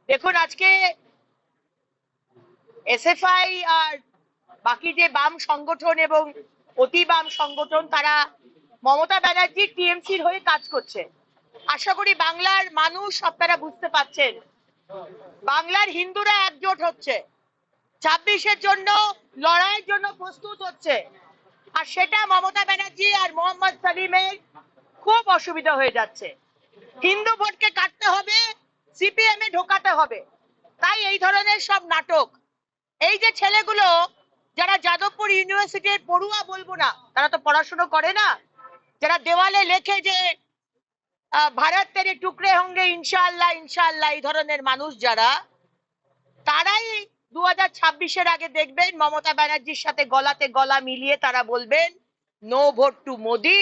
দেখুন, আজকে এসএফআই আর বাকি যে বাম সংগঠন এবং অতি বাম সংগঠন তারা মমতা ব্যানার্জি টিএমসির হয়ে কাজ করছে। আশা করি বাংলার মানুষ আপনারা বুঝতে পারছেন, বাংলার হিন্দুরা একজোট হচ্ছে, 26-এর জন্য লড়াইয়ের জন্য প্রস্তুত হচ্ছে। আর সেটা মমতা ব্যানার্জি আর মোহাম্মদ সালিমের খুব অসুবিধা হয়ে যাচ্ছে। হিন্দু ভোটকে কাটতে হবে, সিপিএম এ ঢোকাতে হবে, তাই এই ধরনের সব নাটক। এই যে ছেলেগুলো যারা যাদবপুর ইউনিভার্সিটির পড়ুয়া বলবো না, তারা তো পড়াশোনা করে না, যারা দেওয়ালে লেখে যে ভারত তেরে টুকরে হোঙ্গে ইনশাআল্লাহ ইনশাআল্লাহ, এই ধরনের মানুষ যারা, তারাই 2026-এর আগে দেখবেন মমতা ব্যানার্জির সাথে গলাতে গলা মিলিয়ে তারা বলবেন no vote to Modi,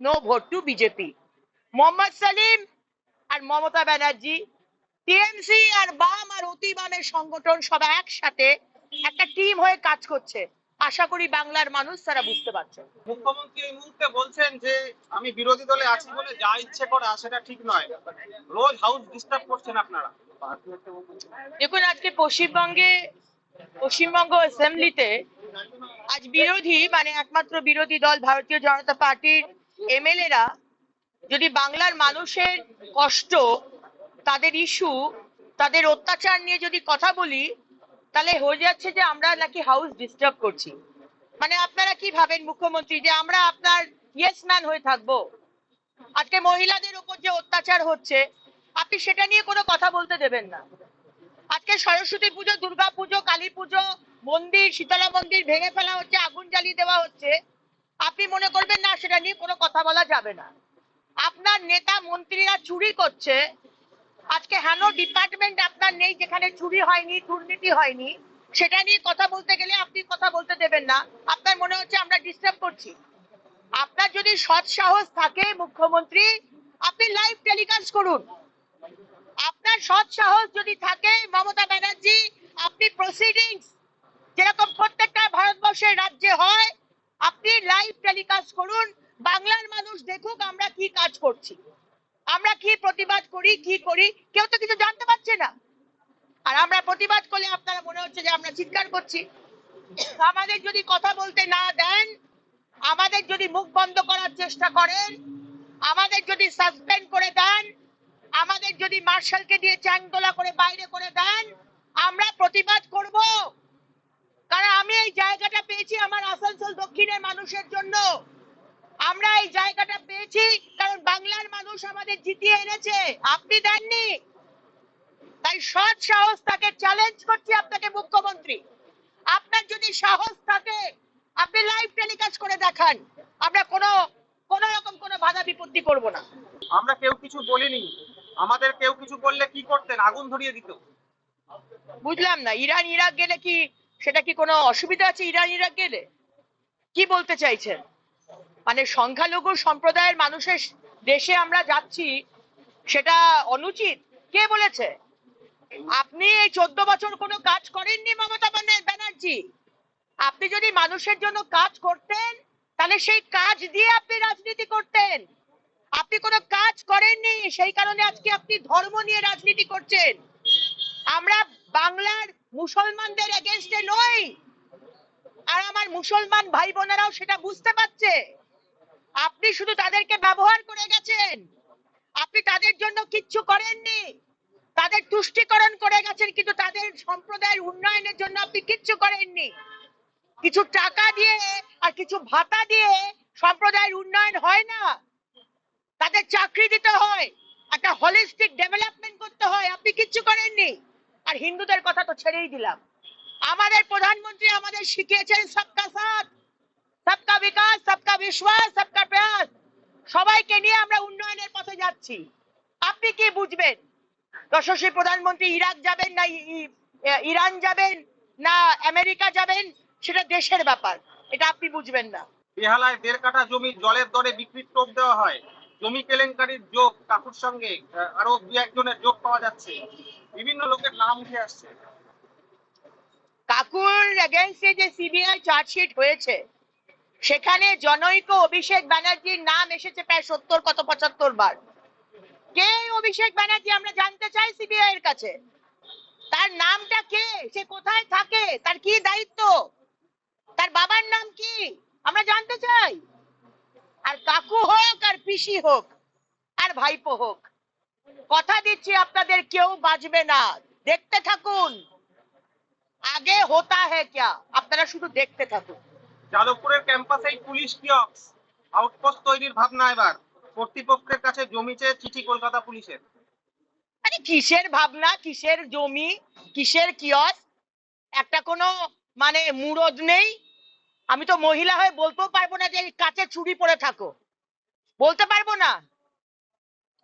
no vote to BJP. Mohammad Salim আর মমতা ব্যানার্জি, টিএমসি আর বাম আর অতি বামের সংগঠন সব একসাথে একটা টিম হয়ে কাজ করছে। আশা করি বাংলার মানুষ তারা বুঝতে পারছে। মুখ্যমন্ত্রী এই মুহূর্তে বলছেন যে আমি বিরোধী দলে আছি বলে যা ইচ্ছে করা সেটা ঠিক নয়, রোজ হাউস ডিস্টার্ব করছেন আপনারা। দেখুন, আজকে পশ্চিমবঙ্গ অ্যাসেম্বলিতে আজ বিরোধী মানে একমাত্র বিরোধী দল ভারতীয় জনতা পার্টির এমএলএরা যদি বাংলার মানুষের কষ্ট, তাদের ইস্যু, তাদের অত্যাচার নিয়ে যদি কথা বলি, তাহলে হয়ে যাচ্ছে যে আমরা নাকি হাউস ডিস্টার্ব করছি। মানে আপনারা কি ভাবেন মুখ্যমন্ত্রী, যে আমরা আপনার ইয়েস ম্যান হয়ে থাকবো? আজকে মহিলাদের উপর যে অত্যাচার হচ্ছে আপনি সেটা নিয়ে কোনো কথা বলতে দেবেন না। আজকে সরস্বতী পুজো, দুর্গা পুজো, কালী পুজো, মন্দির, শীতলা মন্দির ভেঙে ফেলা হচ্ছে, আগুন জ্বালিয়ে দেওয়া হচ্ছে, আপনি মনে করবেন না সেটা নিয়ে কোনো কথা বলা যাবে না। আপনার নেতা মন্ত্রীরা চুরি করছে, আজকে হেন ডিপার্টমেন্ট আপনার নেই যেখানে চুরি হয়নি, দুর্নীতি হয়নি, সেটা নিয়ে কথা বলতে গেলে আপনি কথা বলতে দেবেন না। আপনার মনে হচ্ছে আমরা ডিস্টার্ব করছি। আপনার যদি সৎ সাহস থাকে মুখ্যমন্ত্রী, আপনি লাইভ টেলিকাস্ট করুন। আপনার সৎ সাহস যদি থাকে মমতা ব্যানার্জি, আপনি প্রসিডিংস যেরকম প্রত্যেকটা ভারতবর্ষের রাজ্যে হয়, আপনি লাইভ টেলিকাস্ট করুন। বাংলার মানুষ দেখুক আমরা কি কাজ করছি, আমরা কি প্রতিবাদ করি, কি করি। কেউ তো কিছু জানতে পারছে না, আর আমরা প্রতিবাদ করলে আপনারা মনে হচ্ছে যে আমরা চিৎকার করছি। আমাদের যদি কথা বলতে না দেন, আমাদের যদি মুখ বন্ধ করার চেষ্টা করেন, আমাদের যদি সাসপেন্ড করে দেন, আমাদের যদি মার্শালকে দিয়ে চ্যাংদোলা করে বাইরে করে দেন, আমরা প্রতিবাদ করব। কারণ আমি এই জায়গাটা পেয়েছি আমার আসানসোল দক্ষিণের মানুষের জন্য। আমরা এই জায়গাটা পেয়েছি কারণ বাংলার মানুষ আমাদের জিতিয়ে এনেছে, আপনি দেননি। তাই সৎ সাহস তাকে চ্যালেঞ্জ করছি আপনাকে মুখ্যমন্ত্রী, আপনার যদি সাহস থাকে আপনি লাইভ টেলিকাস্ট করে দেখান, আমরা কোনো রকম কোনো বাধা বিপত্তি করব না। আমরা কেউ কিছু বলিনি, আমাদের কেউ কিছু বললে কি করতেন? আগুন ধরিয়ে দিত। বুঝলাম না, ইরান ইরাক গেলে কি সেটা কি কোনো অসুবিধা আছে? ইরান ইরাক গেলে কি বলতে চাইছেন? মানে সংখ্যালঘু সম্প্রদায়ের মানুষের দেশে আমরা যাচ্ছি, সেটা অনুচিত? কে বলেছে? আপনি এই 14 বছর কোনো কাজ করেননি মমতা ব্যানার্জি। আপনি যদি মানুষের জন্য কাজ করতেন তাহলে সেই কাজ দিয়ে আপনি রাজনীতি করতেন। আপনি কোনো কাজ করেননি, সেই কারণে আজকে আপনি ধর্ম নিয়ে রাজনীতি করছেন। আমরা বাংলার মুসলমানদের এগেইনস্টে নই, আর আমার মুসলমান ভাই বোনেরাও সেটা বুঝতে পারছে। আপনি শুধু তাদেরকে ব্যবহার করে গেছেন, আপনি তাদের জন্য কিচ্ছু করেননি, তাদের তুষ্টিকরণ করে গেছেন, কিন্তু তাদের সম্প্রদায়ের উন্নয়নের জন্য আপনি কিচ্ছু করেননি। কিছু টাকা দিয়ে আর কিছু ভাতা দিয়ে সম্প্রদায়ের উন্নয়ন হয় না, তাদের চাকরি দিতে হয়, একটা হলিস্টিক ডেভেলপমেন্ট করতে হয়, আপনি কিচ্ছু করেননি। আর হিন্দুদের কথা তো ছেড়েই দিলাম। আমাদের প্রধানমন্ত্রী আমাদের শিখিয়েছেন সবকা সাথ, সবকা বিকাশ, সবকা বিশ্বাস, সবকা প্রয়াস। সবাইকে নিয়ে আমরা উন্নয়নের পথে যাচ্ছি। আপনি কি বুঝবেন? যশস্বী প্রধানমন্ত্রী ইরাক যাবেন না ইরান যাবেন না আমেরিকা যাবেন, সেটা দেশের ব্যাপার, এটা আপনি বুঝবেন না। বেহালায় 1.5 কাঠা জমি জলের দরে বিক্রির টোপ দেওয়া হয়। জমি কেলেঙ্কারির যোগ কাকুর সঙ্গে আরো 2-1 জনের যোগ পাওয়া যাচ্ছে, বিভিন্ন লোকের নাম উঠে আসছে। কাকুর এগেইনস্টে যে সিবিআই চার্জশিট হয়েছে, সেখানে জনৈক অভিষেক ব্যানার্জির নাম এসেছে প্রায় 70 কত 75 বার। কে অভিষেক ব্যানার্জি আমরা জানতে চাই সিবিআই এর কাছে। তার নামটা কে, সে কোথায় থাকে, তার কি দায়িত্ব, তার বাবার নাম কি, আমরা জানতে চাই। আর কাকু হোক আর পিসি হোক আর ভাইপো হোক, কথা দিচ্ছি আপনাদের কেউ বাঁচবে না। দেখতে থাকুন আগে হতা হ্যায় ক্যা, আপনারা শুধু দেখতে থাকুন। যাদবপুরের ক্যাম্পাসেই পুলিশ কিয়স্ক, আউটপোস্ট তৈরির ভাবনা এবার, কর্তৃপক্ষের কাছে জমি চেয়ে চিঠি কলকাতা পুলিশের। আরে কিসের ভাবনা, কিসের জমি, কিসের কিয়স, একটা কোনো মানে মুরদ নেই। আমি তো মহিলা হয়ে বলতেও পারবো না যে কাছে চুড়ি পরে থাকো, বলতে পারবো না।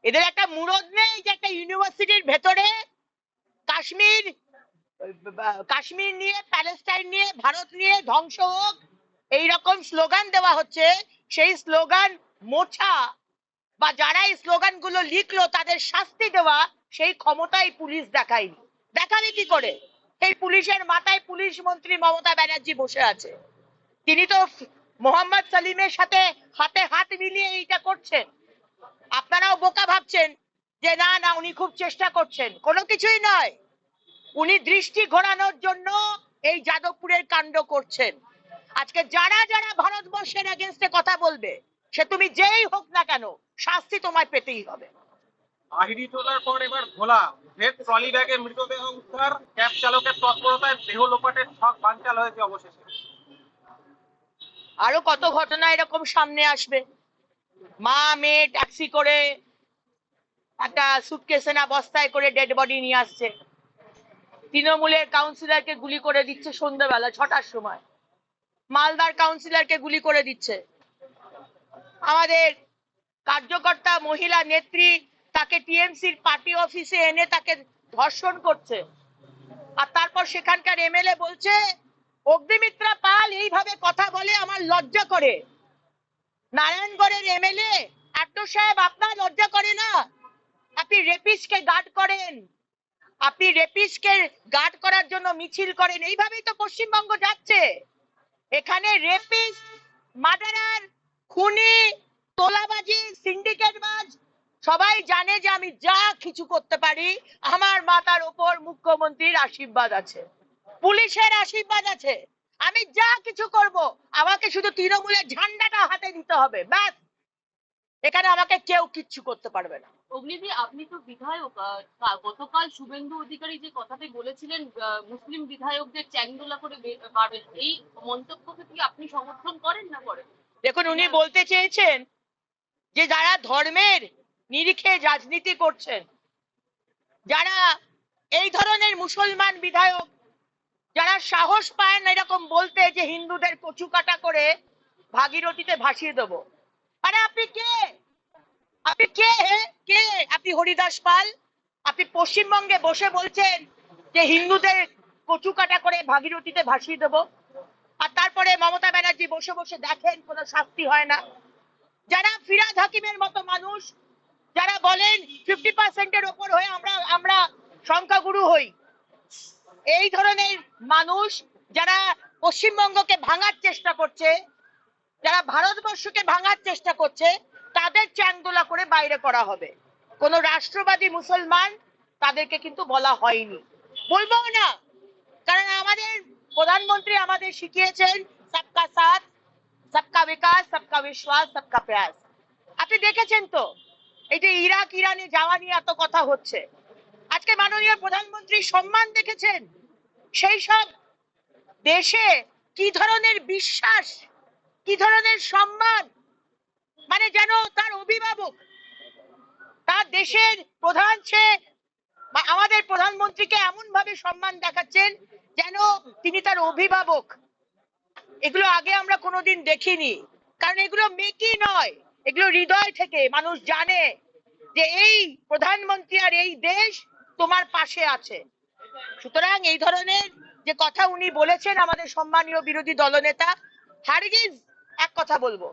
এদের একটা মুরদ নেই যে একটা ইউনিভার্সিটির ভেতরে কাশ্মীর কাশ্মীর নিয়ে, প্যালেস্টাইন নিয়ে, ভারত নিয়ে ধ্বংস হোক এইরকম স্লোগান দেওয়া হচ্ছে। সেই স্লোগান মোছা বা যারা এই স্লোগান গুলো লিখলো তাদের শাস্তি দেওয়া, সেই ক্ষমতাই পুলিশ দেখায়নি। দেখাবে কি করে? এই পুলিশের মাথায় পুলিশ মন্ত্রী মমতা ব্যানার্জি বসে আছে। তিনি তো মোহাম্মদ সালিমের সাথে হাতে হাত মিলিয়ে এইটা করছেন। আপনারাও বোকা ভাবছেন যে না না উনি খুব চেষ্টা করছেন, কোনো কিছুই নয়। উনি দৃষ্টি ঘোরানোর জন্য এই যাদবপুরের কাণ্ড করছেন। আজকে যারা যারা ভারতবর্ষের এগেনস্টে কথা বলবে, সে তুমি যেই হোক না কেন, শাস্তি তোমায় পেতেই হবে। আহিরি তোলার পর এবার ভোলা, ভেদ ট্রলি ব্যাগে মৃতদেহ উদ্ধার, ক্যাব চালকের তৎপরতায় দেহ লোপাটের ছক বানচাল হয়েছে অবশেষে। আরো কত ঘটনা এরকম সামনে আসবে। মা মেয়ে ট্যাক্সি করে একটা সুটকেসে না বস্তায় করে ডেড বডি নিয়ে আসছে, তৃণমূলের কাউন্সিলরকে গুলি করে দিচ্ছে সন্ধ্যাবেলা 6টার সময়, মালদার কাউন্সিলরকে গুলি করে দিচ্ছে। আমাদের কার্যকর্তা মহিলা নেত্রী, তাকে টিএমসির পার্টি অফিসে এনে তাকে ধর্ষণ করছে। আর তারপর সেখানকার এমএলএ বলছে অগ্নিমিত্রা পাল এইভাবে কথা বলে আমার লজ্জা করে। নারায়ণগড়ের এমএলএ আট্টো সাহেব, আপনার লজ্জা করে না? আপনি রেপিস্টকে গার্ড করেন, আপনি রেপিস্টকে গার্ড করার জন্য মিছিল করেন। এইভাবেই তো পশ্চিমবঙ্গ যাচ্ছে। এখানে রেপিস্ট, মার্ডারার, খুনি, তোলাবাজি, সিন্ডিকেটবাজ সবাই জানে যে আমি যা কিছু করতে পারি আমার মাথার ওপর মুখ্যমন্ত্রীর আশীর্বাদ আছে, পুলিশের আশীর্বাদ আছে। আমি যা কিছু করব, আমাকে শুধু তৃণমূলের ঝান্ডাটা হাতে দিতে হবে, ব্যাস। এখানে আমাকে কেউ কিচ্ছু করতে পারবে না। অগ্নিদি, আপনি তো বিধায়ক। গতকাল শুভেন্দু অধিকারী যে কথাটি বলেছিলেন মুসলিম বিধায়কদের চ্যাংদোলা করে মারবেন, এই মন্তব্যকে কি আপনি সমর্থন করেন না করেন? দেখুন, উনি বলতে চেয়েছেন যে যারা ধর্মের নিরিখে রাজনীতি করছেন, যারা এই ধরনের মুসলমান বিধায়ক, যারা সাহস পায় না এরকম বলতে যে হিন্দুদের কচু কাটা করে ভাগীরথীতে ভাসিয়ে দেবো। আরে আপনি কে? আপনি কে? কে আপনি? হরিদাস পাল? আপনি পশ্চিমবঙ্গে বসে বলছেন যে হিন্দুদের কচু কাটা করে ভাগীরথীতে ভাসিয়ে দেবো, আর তারপরে মমতা ব্যানার্জি বসে বসে দেখেন কোনো শাস্তি হয় না। যারা ফিরাদ হাকিমের মতো মানুষ, যারা বলেন 50%-এর ওপর হয়ে আমরা সংখ্যাগুরু হই, এই ধরনের মানুষ যারা পশ্চিমবঙ্গকে ভাঙার চেষ্টা করছে, যারা ভারতবর্ষকে ভাঙার চেষ্টা করছে, তাদের চ্যাংদোলা করে বাইরে করা হবে। কোন রাষ্ট্রবাদী মুসলমান তাদেরকে কিন্তু বলা হয়নি, বলবো না। কারণ আমাদের প্রধানমন্ত্রী আমাদের শিখিয়েছেন সবকা সাথ, সবকা বিকাশ, সবকা বিশ্বাস, সবকা প্রয়াস। আপনি দেখেছেন তো এই যে ইরাক ইরানে যাওয়া নিয়ে এত কথা হচ্ছে, আজকে মাননীয় প্রধানমন্ত্রী সম্মান দেখেছেন সেই সব দেশে কি ধরনের বিশ্বাস, কি ধরনের সম্মান, মানে যেন তার অভিভাবক, তার দেশের প্রধান সে আমাদের প্রধানমন্ত্রীকে এমন ভাবে সম্মান দেখাচ্ছেন যেন তিনি তার অভিভাবক। এগুলো আগে আমরা কোনোদিন দেখিনি, কারণ এগুলো মেকি নয়, এগুলো হৃদয় থেকে মানুষ জানে যে এই প্রধানমন্ত্রী আর এই দেশ তোমার পাশে আছে। সুতরাং এই ধরনের যে কথা উনি বলেছেন আমাদের সম্মানীয় বিরোধী দলনেতা, হারগিজ এক কথা বলবো,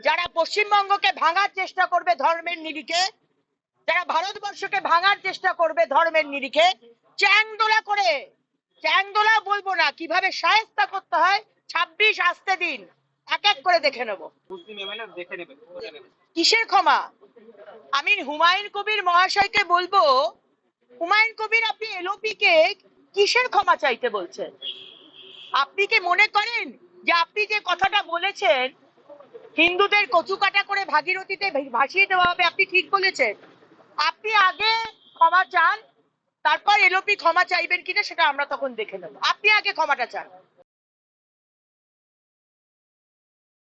যারা পশ্চিমবঙ্গকে ভাঙার চেষ্টা করবে ধর্মের নিরিখে, যারা ভারতবর্ষকে ভাঙার চেষ্টা করবে ধর্মের নিরিখে, চ্যাংদোলা করে, চ্যাংদোলা বলবো না, কিভাবে শায়েস্তা করতে হয় 26 আসতে দিন, এক এক করে দেখে নেবো। মুসলিম এমএলএ দেখে নেবে। কিসের ক্ষমা? আমি হুমায়ুন কবির মহাশয়কে বলবো, হুমায়ুন কবির আপনি এলওপি কে কিসের ক্ষমা চাইতে বলছেন? আপনি কি মনে করেন যে আপনি যে কথাটা বলেছেন হিন্দুদের কচুকাটা করে ভাগীরথীতে ভাসিয়ে দেওয়া হবে, আপনি ঠিক বলেছেন? আপনি আগে ক্ষমা চান, তারপর এলওপি ক্ষমা চাইবেন কিনা সেটা আমরা তখন দেখে নেব। আপনি আগে ক্ষমাটা চান।